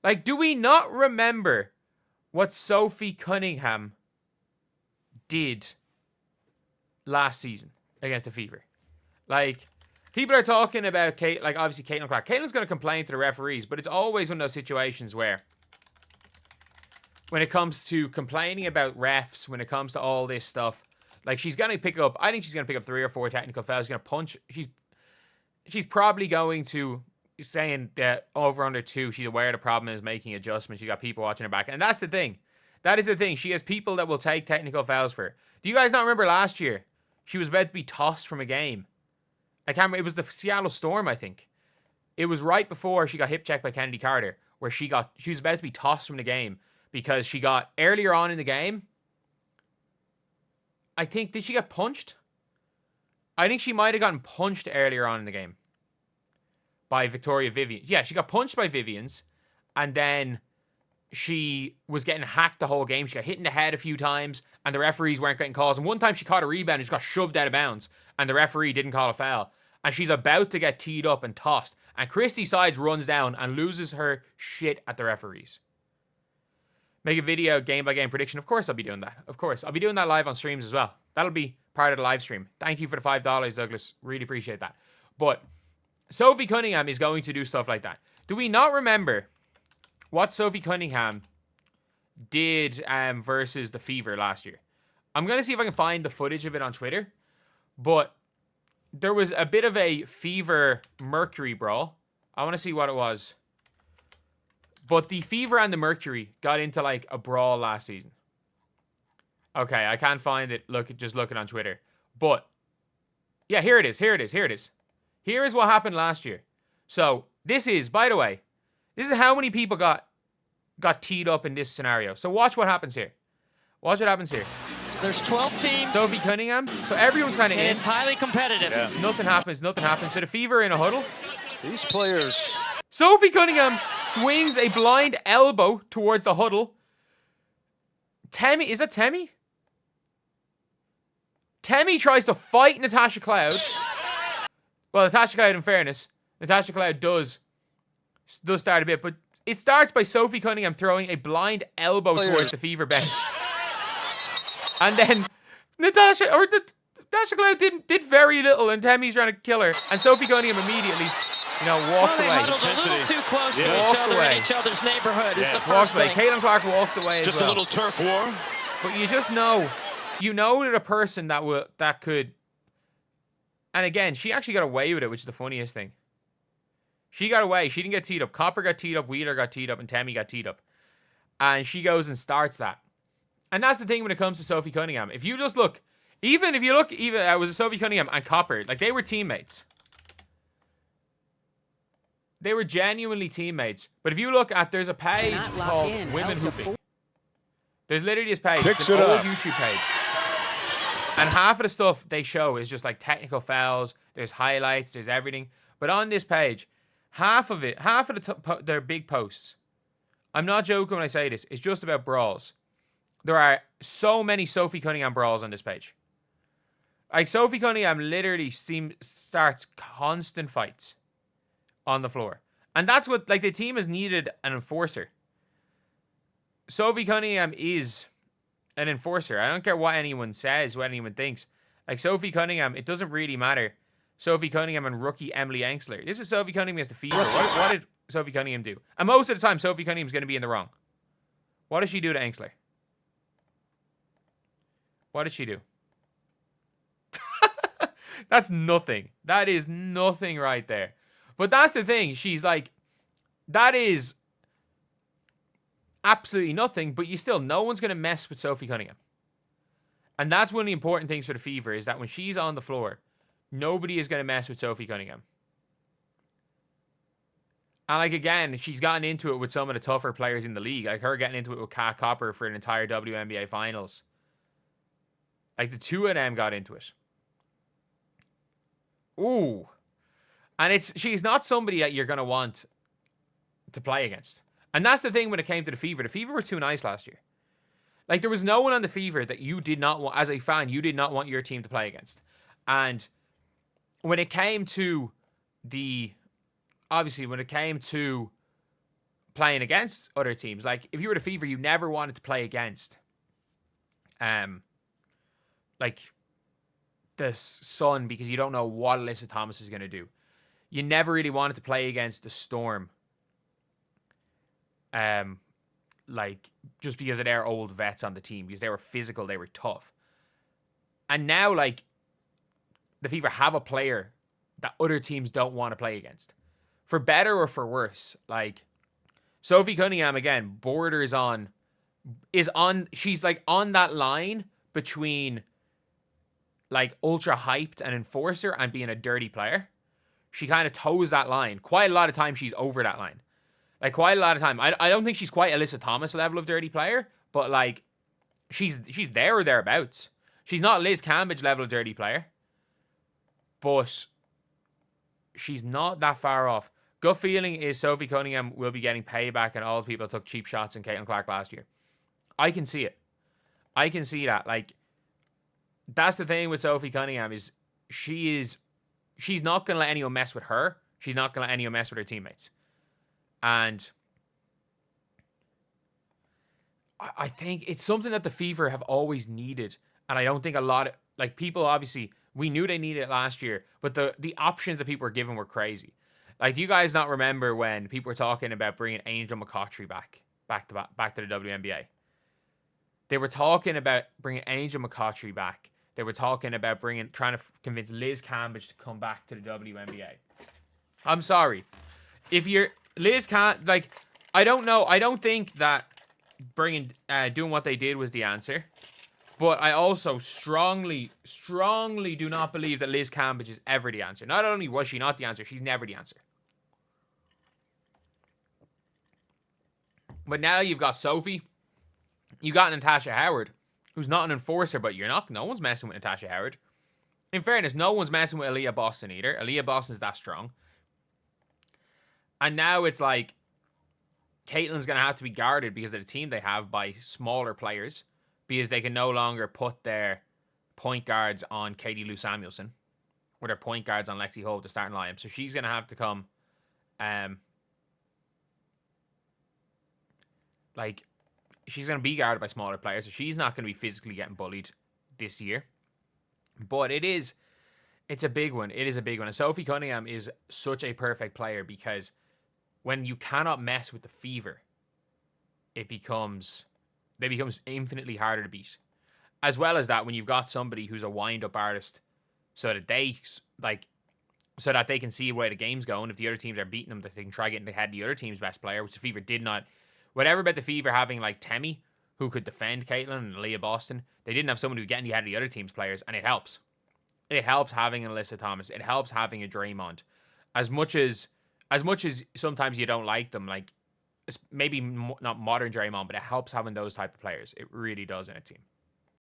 Like, do we not remember what Sophie Cunningham did last season against the Fever? Like, people are talking about Kate, like obviously Caitlin Clark. Caitlin's going to complain to the referees, but it's always one of those situations where when it comes to complaining about refs, when it comes to all this stuff, like she's going to pick up, I think she's going to pick up 3 or 4 technical fouls. She's going to punch. She's probably going to, saying that over under 2, she's aware the problem is making adjustments. She's got people watching her back. And that's the thing. That is the thing. She has people that will take technical fouls for her. Do you guys not remember last year? She was about to be tossed from a game. I can't remember. It was the Seattle Storm, I think. It was right before she got hip checked by Kennedy Carter, where she was about to be tossed from the game because she got earlier on in the game. I think, did she get punched? I think she might have gotten punched earlier on in the game by Victoria Vivian. Yeah, she got punched by Vivian's, and then she was getting hacked the whole game. She got hit in the head a few times, and the referees weren't getting calls. And one time she caught a rebound and she got shoved out of bounds, and the referee didn't call a foul. And she's about to get teed up and tossed. And Christy Sides runs down and loses her shit at the referees. Make a video game-by-game prediction. Of course I'll be doing that. Of course. I'll be doing that live on streams as well. That'll be part of the live stream. Thank you for the $5, Douglas. Really appreciate that. But Sophie Cunningham is going to do stuff like that. Do we not remember what Sophie Cunningham did versus the Fever last year? I'm going to see if I can find the footage of it on Twitter. But there was a bit of a Fever Mercury brawl. I want to see what it was. But the Fever and the Mercury got into like a brawl last season. Okay, I can't find it. Just looking on Twitter. But yeah, here it is. Here is what happened last year. So this is, by the way, this is how many people got teed up in this scenario. So watch what happens here. There's 12 teams. Sophie Cunningham. So everyone's kind of in. It's highly competitive. Yeah. Nothing happens. So the Fever in a huddle. These players. Sophie Cunningham swings a blind elbow towards the huddle. Is that Temi? Temi tries to fight Natasha Cloud. Well, Natasha Cloud, in fairness, Natasha Cloud does start a bit, but it starts by Sophie Cunningham throwing a blind elbow towards the Fever bench. And then Natasha Cloud did very little, and Temi's trying to kill her, and Sophie Cunningham immediately, walks away. Huddled a little too close to each other in each other's neighborhood. Is the walks first away. thing. Caitlin Clark walks away Just as well. a little turf war. But you just know, that a person that could, and again, she actually got away with it, which is the funniest thing. She got away. She didn't get teed up. Copper got teed up, Wheeler got teed up, and Temi got teed up. And she goes and starts that. And that's the thing when it comes to Sophie Cunningham. If you just look, even it was Sophie Cunningham and Copper, like they were teammates. They were genuinely teammates. But if you look at, there's a page called Women Hooping. There's literally this page. It's an old YouTube page. And half of the stuff they show is just like technical fouls. There's highlights. There's everything. But on this page, half of their big posts, I'm not joking when I say this, it's just about brawls. There are so many Sophie Cunningham brawls on this page. Like, Sophie Cunningham literally starts constant fights on the floor. And that's what, like, the team has needed an enforcer. Sophie Cunningham is an enforcer. I don't care what anyone says, what anyone thinks. Like, Sophie Cunningham, it doesn't really matter. Sophie Cunningham and rookie Emily Engsler. This is Sophie Cunningham against the Fever. What did Sophie Cunningham do? And most of the time, Sophie Cunningham's going to be in the wrong. What did she do to Engsler? What did she do? That's nothing. That is nothing right there. But that's the thing. She's like, that is absolutely nothing, but no one's going to mess with Sophie Cunningham. And that's one of the important things for the Fever, is that when she's on the floor, nobody is going to mess with Sophie Cunningham. And like, again, she's gotten into it with some of the tougher players in the league. Like her getting into it with Kat Copper for an entire WNBA finals. Like, the two of them got into it. Ooh. And she's not somebody that you're going to want to play against. And that's the thing when it came to the Fever. The Fever were too nice last year. Like, there was no one on the Fever that you did not want, as a fan, you did not want your team to play against. And when it came to playing against other teams. Like, if you were the Fever, you never wanted to play against, like, the Sun, because you don't know what Alyssa Thomas is going to do. You never really wanted to play against the Storm, like, just because of their old vets on the team, because they were physical, they were tough. And now, like, the Fever have a player that other teams don't want to play against, for better or for worse. Like, Sophie Cunningham, again, she's like on that line between like ultra hyped and enforcer and being a dirty player. She kind of toes that line. Quite a lot of time she's over that line. Like, quite a lot of time. I don't think she's quite Alyssa Thomas level of dirty player, but like she's there or thereabouts. She's not Liz Cambridge level of dirty player, but she's not that far off. Gut feeling is Sophie Cunningham will be getting payback and all the people took cheap shots in Caitlin Clark last year. I can see it. I can see that. Like, that's the thing with Sophie Cunningham is she's not going to let anyone mess with her. She's not going to let anyone mess with her teammates. And I think it's something that the Fever have always needed. And I don't think a lot of, like, people, obviously, we knew they needed it last year, but the options that people were given were crazy. Like, do you guys not remember when people were talking about bringing Angel McCautry back to the WNBA? They were talking about bringing Angel McCautry back. They were talking about trying to convince Liz Cambridge to come back to the WNBA. I'm sorry. If you're Liz can't, like, I don't know. I don't think that doing what they did was the answer. But I also strongly, strongly do not believe that Liz Cambridge is ever the answer. Not only was she not the answer, she's never the answer. But now you've got Sophie. You got Natasha Howard, who's not an enforcer, but no one's messing with Natasha Howard. In fairness, no one's messing with Aaliyah Boston either. Aaliyah Boston's that strong. And now it's like Caitlin's going to have to be guarded because of the team they have by smaller players, because they can no longer put their point guards on Katie Lou Samuelson or their point guards on Lexi Hull to starting lineup. So she's going to have to come, she's going to be guarded by smaller players, so she's not going to be physically getting bullied this year. But it's a big one. It is a big one. And Sophie Cunningham is such a perfect player because when you cannot mess with the Fever, they becomes infinitely harder to beat. As well as that, when you've got somebody who's a wind-up artist, so that they can see where the game's going. If the other teams are beating them, that they can try getting ahead of the other team's best player, which the Fever did not. Whatever about the Fever having like Temi, who could defend Caitlin and Aaliyah Boston, they didn't have someone who could get ahead of the other team's players, and it helps. It helps having an Alyssa Thomas. It helps having a Draymond. As much as sometimes you don't like them, like maybe not modern Draymond, but it helps having those type of players. It really does in a team.